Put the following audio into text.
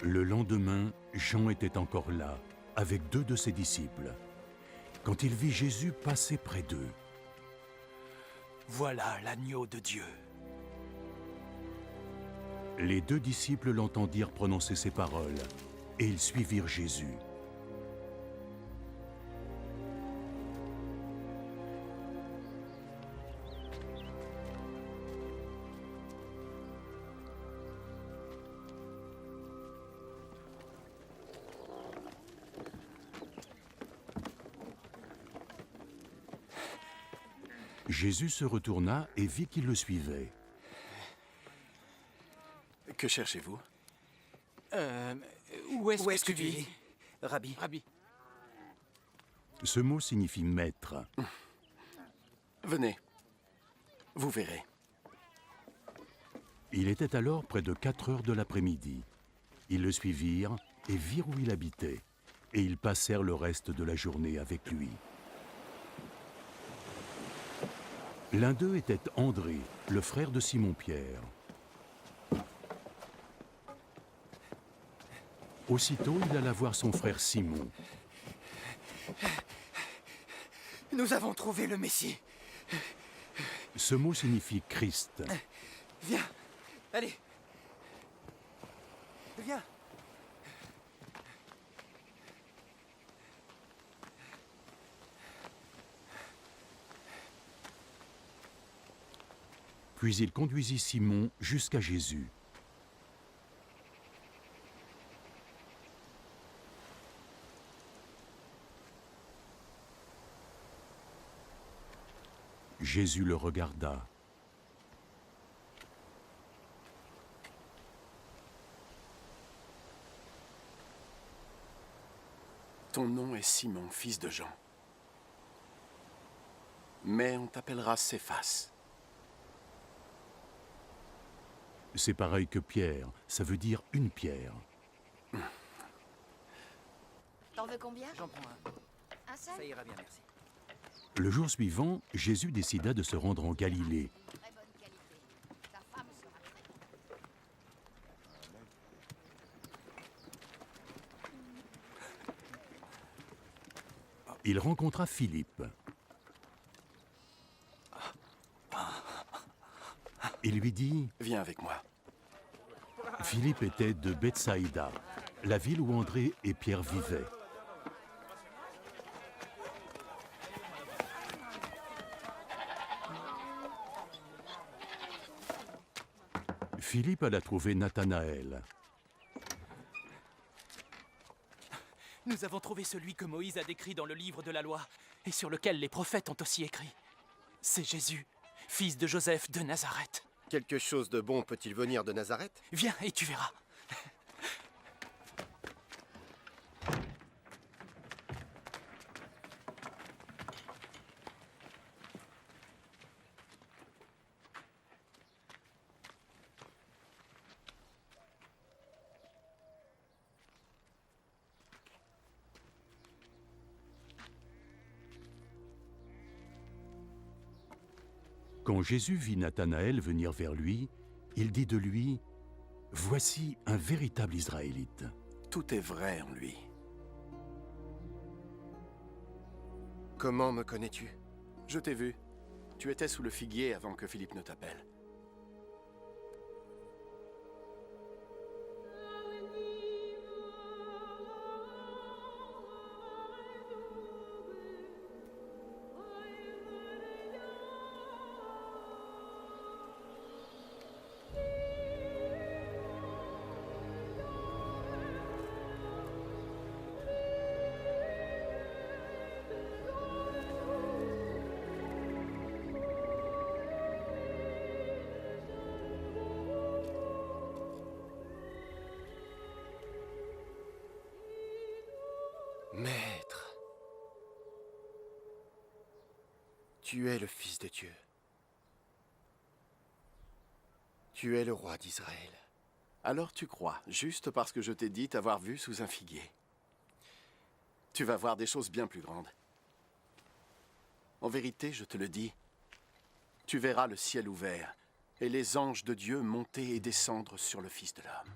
Le lendemain, Jean était encore là, avec 2 de ses disciples, quand il vit Jésus passer près d'eux. Voilà l'agneau de Dieu. Les 2 disciples l'entendirent prononcer ces paroles, et ils suivirent Jésus. Jésus se retourna et vit qu'ils le suivaient. Que cherchez-vous? Où est-ce que tu vis, vis, Rabbi? Rabbi? Ce mot signifie maître. Venez, vous verrez. Il était alors près de 4 heures de l'après-midi. Ils le suivirent et virent où il habitait, et ils passèrent le reste de la journée avec lui. L'un d'eux était André, le frère de Simon-Pierre. Aussitôt, il alla voir son frère Simon. Nous avons trouvé le Messie. Ce mot signifie Christ. Viens, allez. Viens. Puis il conduisit Simon jusqu'à Jésus. Jésus le regarda. Ton nom est Simon, fils de Jean. Mais on t'appellera Céphas. C'est pareil que Pierre, ça veut dire une pierre. T'en veux combien? J'en prends un. Un seul? Ça ira bien, merci. Le jour suivant, Jésus décida de se rendre en Galilée. Très bonne qualité. Ta femme sera très contente. Il rencontra Philippe. Il lui dit, Viens avec moi. Philippe était de Bethsaïda, la ville où André et Pierre vivaient. Philippe alla trouver Nathanaël. Nous avons trouvé celui que Moïse a décrit dans le livre de la loi et sur lequel les prophètes ont aussi écrit. C'est Jésus, fils de Joseph de Nazareth. Quelque chose de bon peut-il venir de Nazareth? Viens et tu verras. Quand Jésus vit Nathanaël venir vers lui, il dit de lui, « Voici un véritable Israélite. » Tout est vrai en lui. Comment me connais-tu? Je t'ai vu. Tu étais sous le figuier avant que Philippe ne t'appelle. Maître, tu es le Fils de Dieu. Tu es le roi d'Israël. Alors tu crois, juste parce que je t'ai dit t'avoir vu sous un figuier. Tu vas voir des choses bien plus grandes. En vérité, je te le dis, tu verras le ciel ouvert et les anges de Dieu monter et descendre sur le Fils de l'homme.